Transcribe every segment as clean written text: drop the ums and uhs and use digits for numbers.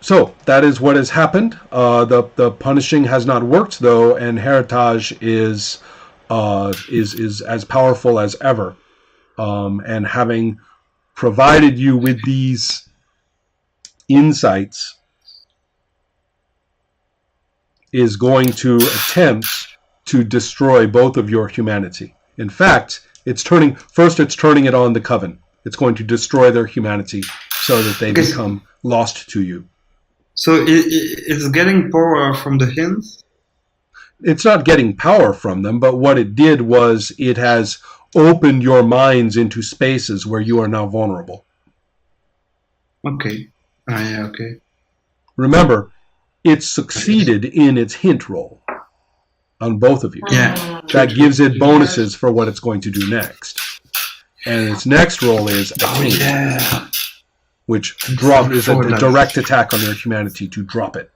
So that is what has happened. The punishing has not worked though, and Heritage is as powerful as ever. And having provided you with these insights, is going to attempt to destroy both of your humanity. In fact, it's turning it on the Coven. It's going to destroy their humanity so that they become lost to you. So it's getting power from the hints? It's not getting power from them, but what it did was it has opened your minds into spaces where you are now vulnerable. Okay. Yeah, okay. Remember, it succeeded in its hint roll on both of you. Yeah. That gives it bonuses for what it's going to do next. And its next roll is a hint. Yeah. Which is a direct attack on their humanity to drop it.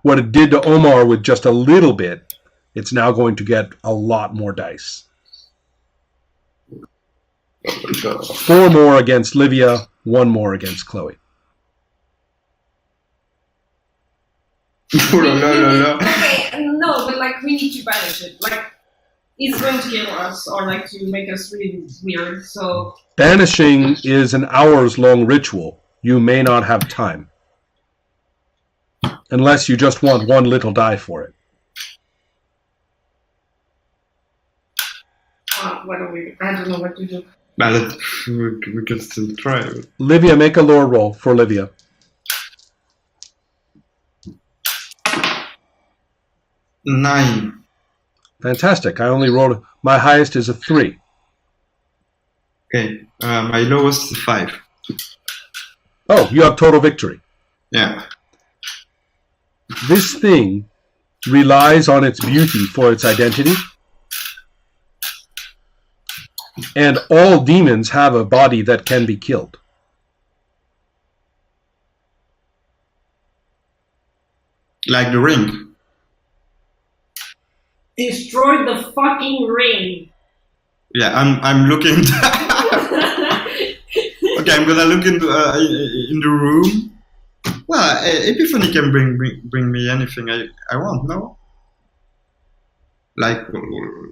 What it did to Omar with just a little bit, it's now going to get a lot more dice. 4 more against Livia, 1 more against Chloe. Okay, no, but like we need to banish it. Like it's going to kill us or like to make us really weird. So banishing is an hours-long ritual. You may not have time. Unless you just want 1 little die for it. What do we? I don't know what to do. But we can still try. Livia, make a lore roll for Livia. 9. Fantastic. I only rolled... My highest is a 3. Okay. My lowest is 5. Oh, you have total victory. Yeah. This thing relies on its beauty for its identity. And all demons have a body that can be killed. Like the ring. Destroy the fucking ring. Yeah, I'm looking. Okay, I'm gonna look into in the room. Well, Epiphany can bring me anything I want. No. Like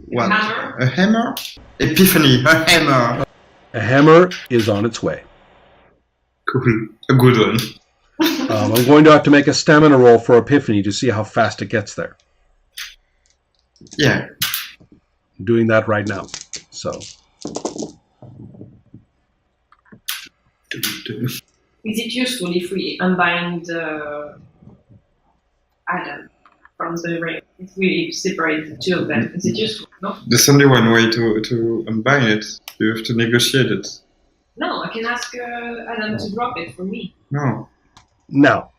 what? Hammer? A hammer? Epiphany, a hammer. A hammer is on its way. Cool, a good one. I'm going to have to make a stamina roll for Epiphany to see how fast it gets there. Yeah. I'm doing that right now. So. Is it useful if we unbind Adam from the ring? If we separate the two of them, is it useful? No? There's only one way to unbind it. You have to negotiate it. No, I can ask Adam to drop it for me. No. Now,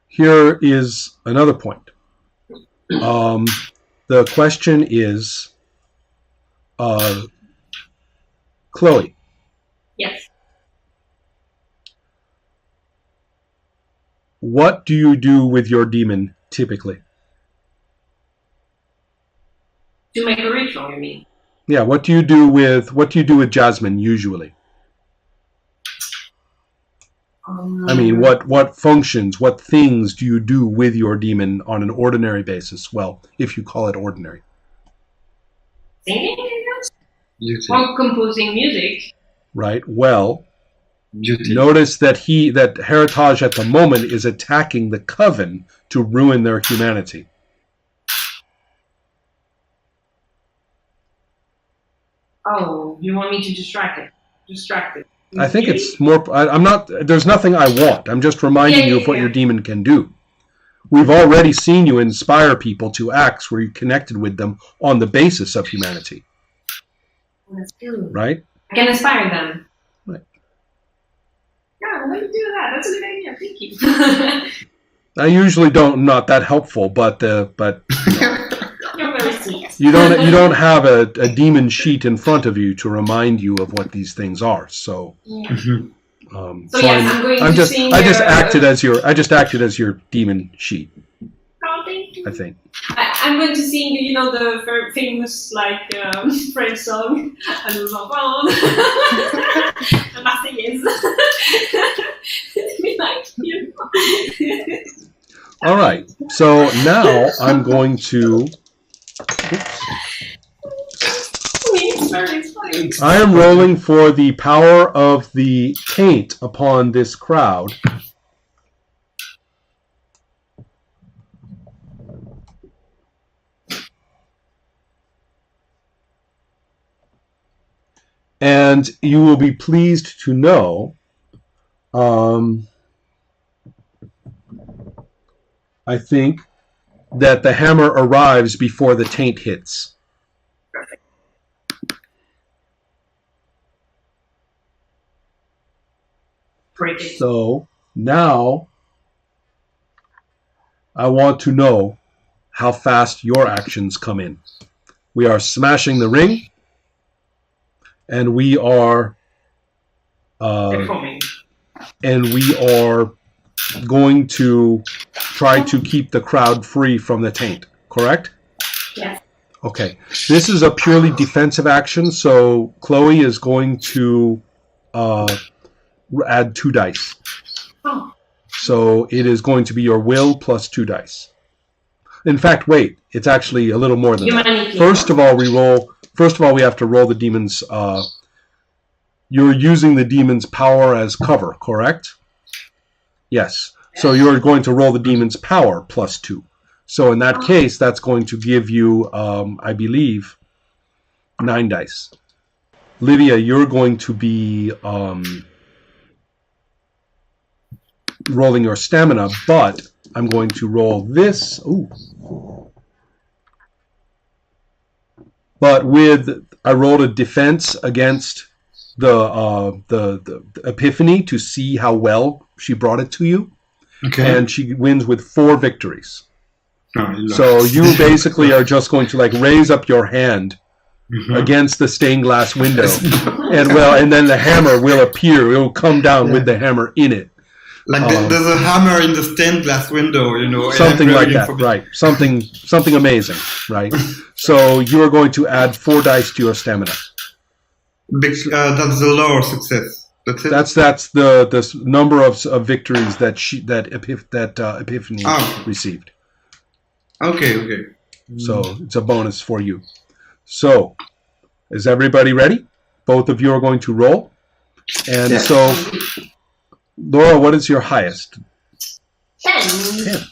here is another point. The question is, Chloe. Yes. What do you do with your demon typically? To make a ritual, you mean? Yeah. What do you do with Jasmine usually? I mean, what functions, what things do you do with your demon on an ordinary basis? Well, if you call it ordinary. Singing, I guess? Beauty. Or composing music. Right. Well, Beauty. notice that Heritage at the moment is attacking the Coven to ruin their humanity. Oh, you want me to distract it? Distract it. I think it's more... I'm not... There's nothing I want. I'm just reminding you of what your demon can do. We've already seen you inspire people to acts where you connected with them on the basis of humanity. That's good. Right? I can inspire them. Right. Yeah, let me do that. That's a good idea. Thank you. I usually not that helpful, but You're very sweet. you don't have a demon sheet in front of you to remind you of what these things are. So, Yeah. Mm-hmm. So yes, I'm going to sing. I just acted as your demon sheet. Oh, thank you. I think. I'm going to sing, you know, the very famous French song, and nous enfants, the Marseillaise. All right. So now I'm going to. I am rolling for the power of the taint upon this crowd. And you will be pleased to know, I think, that the hammer arrives before the taint hits. So now I want to know how fast your actions come in. We are smashing the ring, and we are going to try to keep the crowd free from the taint. Correct? Yes. Okay. This is a purely defensive action, so Chloe is going to add 2 dice. Oh. So it is going to be your will plus 2 dice. In fact, wait, it's actually a little more than that. First of all, we have to roll the demon's. You're using the demon's power as cover, correct? Yes. So you're going to roll the demon's power plus 2. So in that case, that's going to give you, I believe, 9 dice. Livia, you're going to be rolling your stamina, but I'm going to roll this. Ooh. But I rolled a defense against the Epiphany to see how well she brought it to you. Okay. And she wins with 4 victories. So you basically are just going to raise up your hand against the stained glass window, and then the hammer will appear. It will come down with the hammer in it. There's a hammer in the stained glass window, you know. Something like that, right? Something amazing, right? So you are going to add 4 dice to your stamina. That's the lower success. That's it. That's the number of victories that Epiphany received. Okay. So it's a bonus for you. So, is everybody ready? Both of you are going to roll. And so, Laura, what is your highest? 10.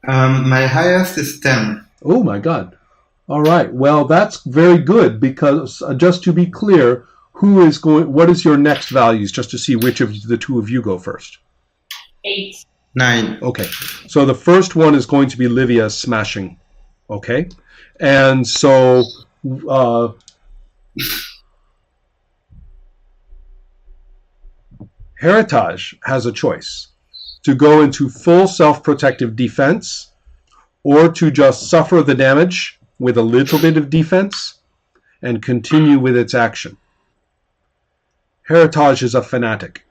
My highest is 10. Oh my God. All right. Well, that's very good because just to be clear, what is your next values, just to see which of the 2 of you go first? 8. 9. Okay. So the first one is going to be Livia's smashing. Okay. And so Heritage has a choice to go into full self-protective defense or to just suffer the damage with a little bit of defense and continue with its action. Heritage is a fanatic.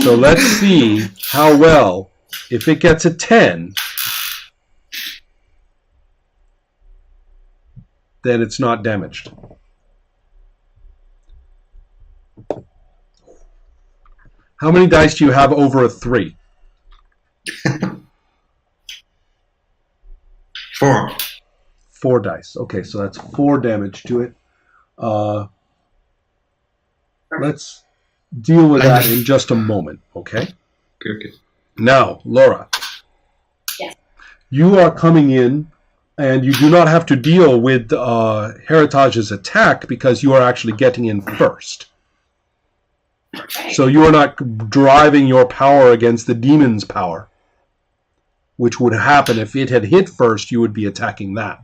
So let's see how well, if it gets a 10, then it's not damaged. How many dice do you have over a 3? 4. 4 dice. Okay, so that's 4 damage to it. Let's deal with that in just a moment, okay? Okay. Now, Laura. Yes. You are coming in, and you do not have to deal with Heritage's attack because you are actually getting in first. Okay. So you are not driving your power against the demon's power, which would happen if it had hit first, you would be attacking that.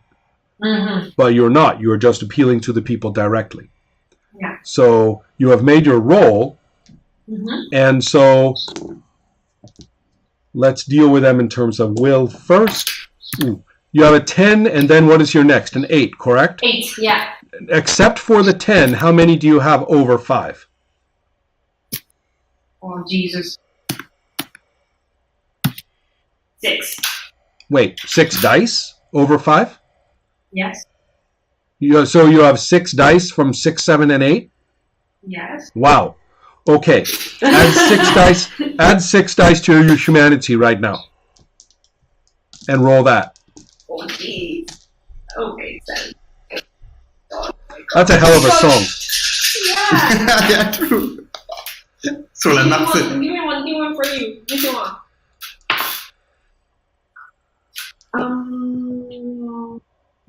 Mm-hmm. But you're not. You are just appealing to the people directly. Yeah. So you have made your roll, and so let's deal with them in terms of will first. Ooh. You have a 10, and then what is your next? An 8, correct? 8, yeah. except for the 10, how many do you have over 5? Oh, Jesus. 6. Wait, 6 dice over 5? Yes. So you have 6 dice from 6, 7, and 8? Yes. Wow. Okay. Add 6 dice. Add 6 dice to your humanity right now. And roll that. Oh, jeez. Okay, 7. That's a hell of a song. Yeah. Yeah, true. Sur la Marseille. Give me one for you. Which one?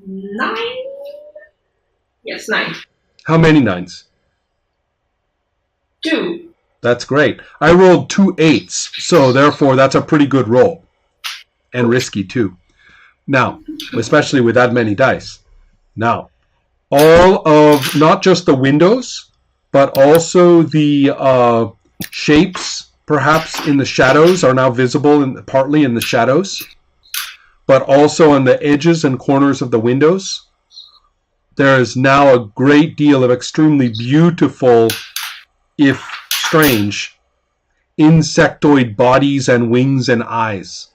9? Yes, 9. How many 9s? 2. That's great. I rolled 2 8s, so therefore that's a pretty good roll. And risky too. Now, especially with that many dice. Now, all of, not just the windows, but also the shapes, perhaps in the shadows, are now visible partly in the shadows, but also on the edges and corners of the windows. There is now a great deal of extremely beautiful, if strange, insectoid bodies and wings and eyes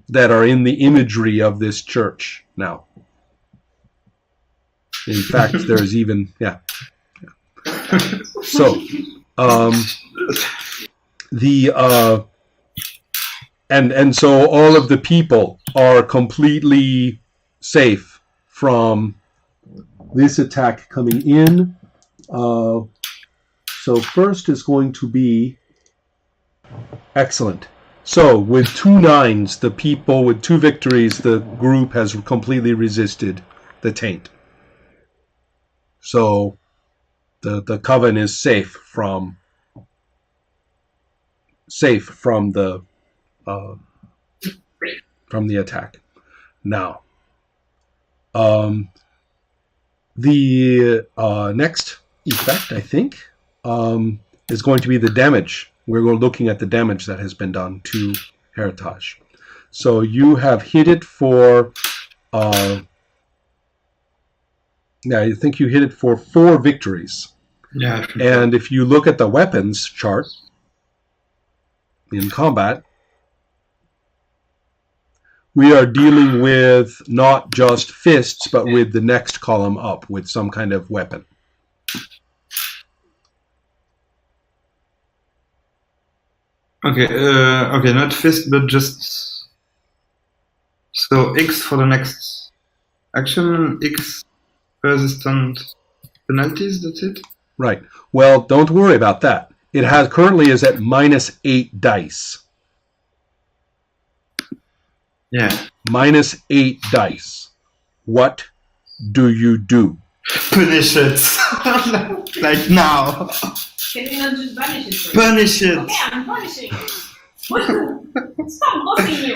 that are in the imagery of this church now. In fact, there's even, yeah. So, and so all of the people are completely safe from this attack coming in. So first is going to be excellent. So with 2 9s, the people with 2 victories, the group has completely resisted the taint. So the coven is safe from the attack. Now, the next effect, I think, is going to be the damage. We're looking at the damage that has been done to Heritage. So you have hit it for, I think you hit it for 4 victories. Yeah. And if you look at the weapons chart in combat, we are dealing with not just fists, but with the next column up, with some kind of weapon. Okay, not fist, but just... So X for the next action, X resistant penalties, that's it? Right. Well, don't worry about that. It currently is at -8 dice. Yeah. -8 dice. What do you do? Punish it. Like now. Can you not just banish it? Punish it. Okay, I'm punishing it. Stop bossing me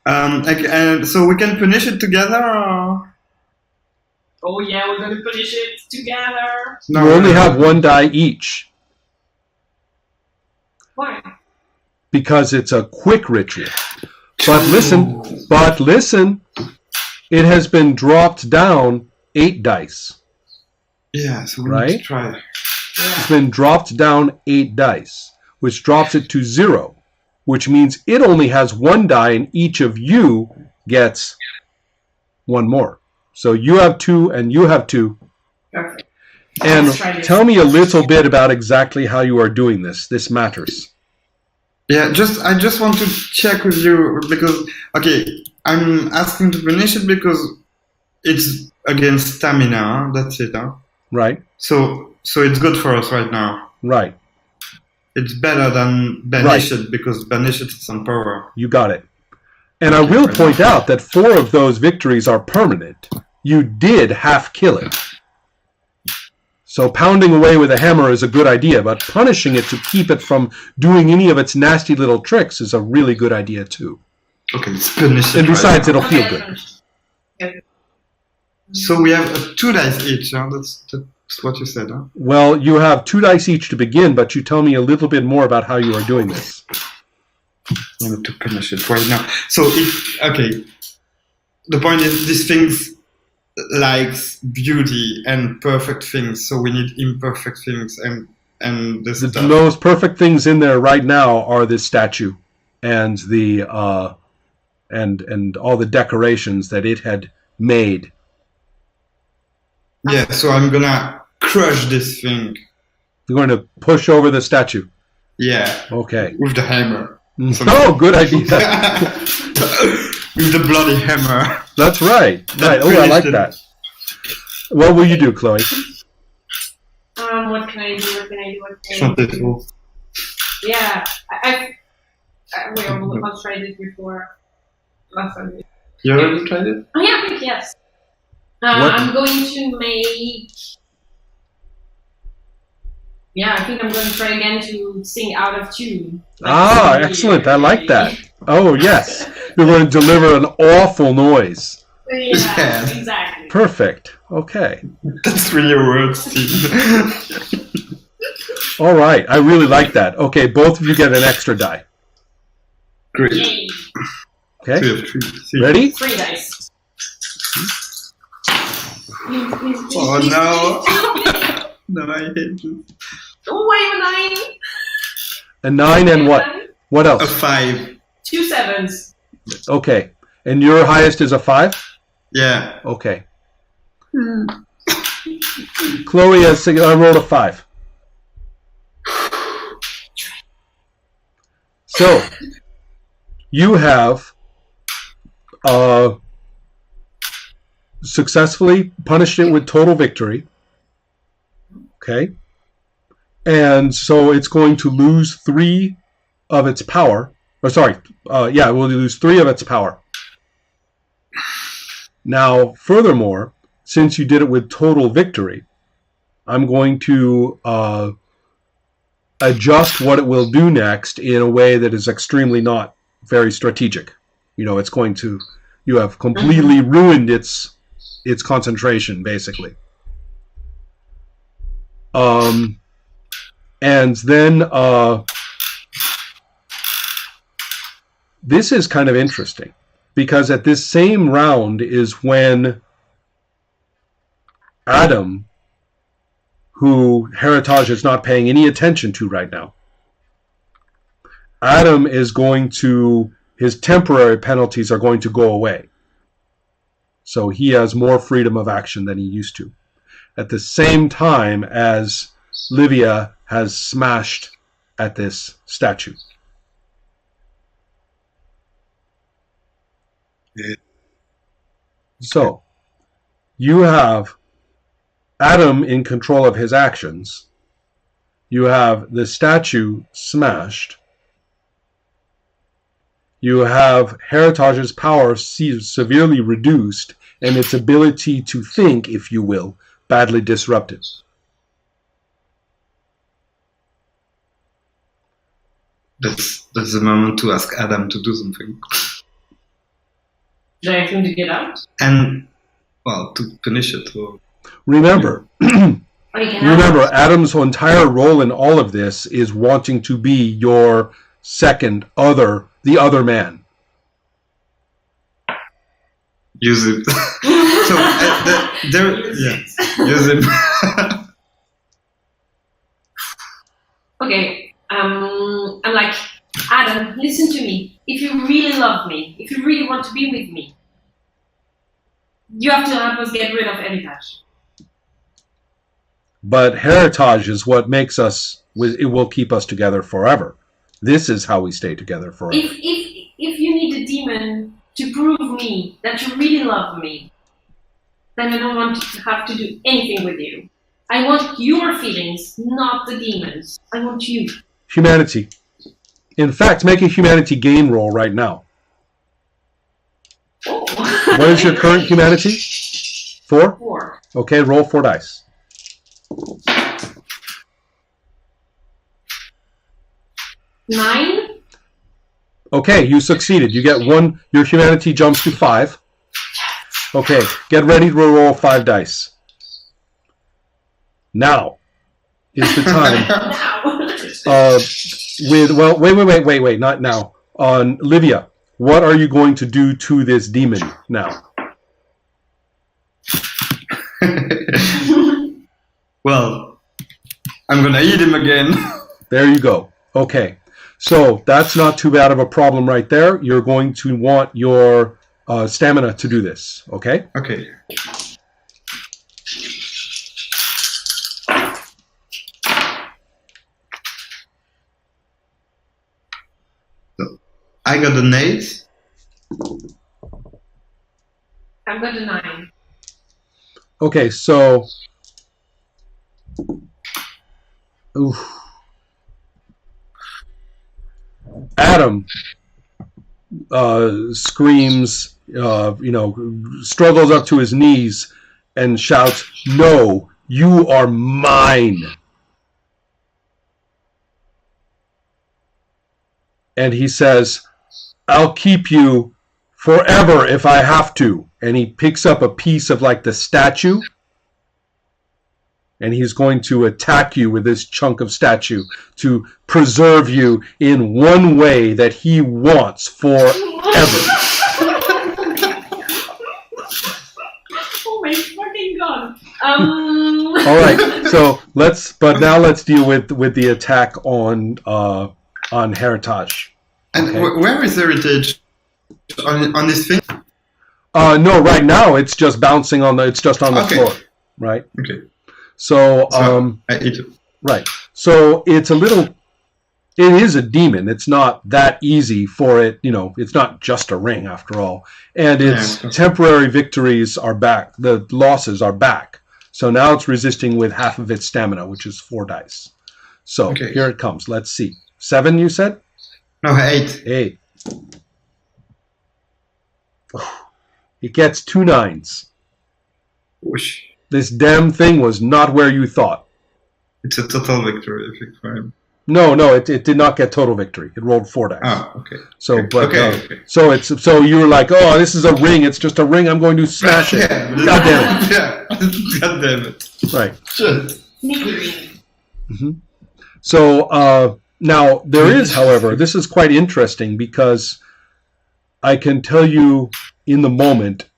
around. So we can punish it together, or? Oh yeah, we're gonna punish it together. No, you only have 1 die each. Why? Because it's a quick ritual. But listen, it has been dropped down 8 dice. Yeah, so we right? need to try. It's been dropped down 8 dice, which drops it to 0, which means it only has 1 die and each of you gets 1 more. So you have 2 and you have 2. Perfect. And tell me a little bit about exactly how you are doing this. This matters. Yeah, I just want to check with you because, okay, I'm asking to punish it because it's against stamina, huh? That's it, huh? Right. So it's good for us right now. Right. It's better than banish it because banish it is on power. You got it. And I will point out that 4 of those victories are permanent. You did half kill it. So pounding away with a hammer is a good idea, but punishing it to keep it from doing any of its nasty little tricks is a really good idea too. Okay, let's punish it. And besides, it'll feel good. Okay. So we have 2 dice each, huh? That's what you said, huh? Well, you have 2 dice each to begin, but you tell me a little bit more about how you are doing this. I need to punish it right now. So, okay. The point is, these things likes beauty and perfect things, so we need imperfect things and this The stuff. most perfect things in there right now are this statue and the and all the decorations that it had made. Yeah, so I'm gonna crush this thing. You're going to push over the statue. Yeah, Okay. with the hammer. Oh, good idea. With the bloody hammer. That's right. Right. Oh, I like that. What will you do, Chloe? What can I do? What can I do? What can I Chantez do? trop. Yeah, I've tried it before. Last time. You already tried it? Oh yeah, I think yes. What? I'm going to make. Yeah, I think I'm going to try again to sing out of tune. Ah, excellent. I like that. Oh, yes. You're going to deliver an awful noise. Yeah, Yeah. exactly. Perfect. Okay. That's really a word, Steve. All right. I really like that. Okay, both of you get an extra die. Great. Yay. Okay. We have three. Ready? 3 dice. Please, Oh please, no. please. No, I hate this. Oh, I have a 9. A 9 and what? What A else? 5. 2 7s. Okay. And your highest is a 5? Yeah. Okay. Chloe has rolled a 5. So, you have successfully punished it with total victory. Okay. And so it's going to lose 3 of its power. Or sorry, it will lose 3 of its power. Now, furthermore, since you did it with total victory, I'm going to adjust what it will do next in a way that is extremely not very strategic. You know, it's going to, you have completely ruined its concentration, basically. And then this is kind of interesting, because at this same round is when Adam, who Heritage is not paying any attention to right now, Adam is going to, his temporary penalties are going to go away. So he has more freedom of action than he used to. At the same time as Livia has smashed at this statue. So, you have Adam in control of his actions. You have the statue smashed. You have Heritage's power severely reduced, and its ability to think, if you will, badly disrupted. That's the moment to ask Adam to do something. Should I ask him to get out? And, well, to punish it. Or... Remember, Or he can remember, out? Adam's entire role in all of this is wanting to be your second other, the other man. Use it. So, use it. Okay, I'm like, Adam, listen to me. If you really love me, if you really want to be with me, you have to help us get rid of Heritage. But Heritage is what makes us, it will keep us together forever. This is how we stay together forever. If you need a demon to prove me that you really love me, then I don't want to have to do anything with you. I want your feelings, not the demons. I want you. Humanity. In fact, make a humanity gain roll right now. Oh. What is your current humanity? 4? 4. Okay, roll 4 dice. 9. Okay, you succeeded. You get 1. Your humanity jumps to 5. Okay, get ready to roll 5 dice. Now is the time. Now. Wait, not now. Livia, what are you going to do to this demon now? Well, I'm gonna eat him again. There you go. Okay. So that's not too bad of a problem right there. You're going to want your stamina to do this. Okay? Okay. So, I got an 8. I've got a 9. Okay, so... Oof. Adam screams, struggles up to his knees and shouts, "No, you are mine." And he says, "I'll keep you forever if I have to." And he picks up a piece of like the statue, and he's going to attack you with this chunk of statue to preserve you in one way that he wants forever. Oh my fucking god. All right, so now let's deal with the attack on Heritage. And Okay. where is Heritage? On this thing? No, right now it's just bouncing on the floor, right? Okay. So I eat it. right. So it is a demon. It's not that easy for it, it's not just a ring after all. And its temporary victories are back. The losses are back. So now it's resisting with half of its stamina, which is 4 dice. So here it comes. Let's see. 7, you said? No, 8. 8. It gets 2 9s. Whoosh. This damn thing was not where you thought. It's a total victory, I think, for him. No, it did not get total victory. It rolled 4 dice. Oh, okay. So, but Okay. so you were like, oh, this is a ring. It's just a ring. I'm going to smash it. Yeah. God damn it. Yeah. God damn it. Right. Shit. Sneaky ring. Mm-hmm. So now there is, however, this is quite interesting because I can tell you in the moment,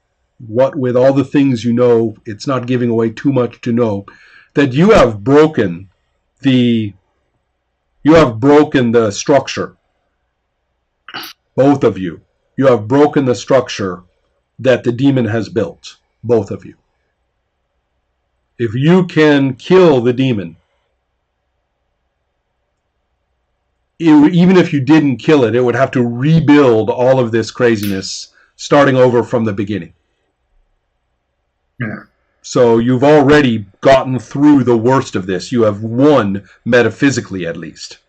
what with all the things it's not giving away too much to know, that you have broken the structure. Both of you. You have broken the structure that the demon has built. Both of you. If you can kill the demon, even if you didn't kill it, it would have to rebuild all of this craziness, starting over from the beginning. Yeah. So you've already gotten through the worst of this. You have won, metaphysically at least.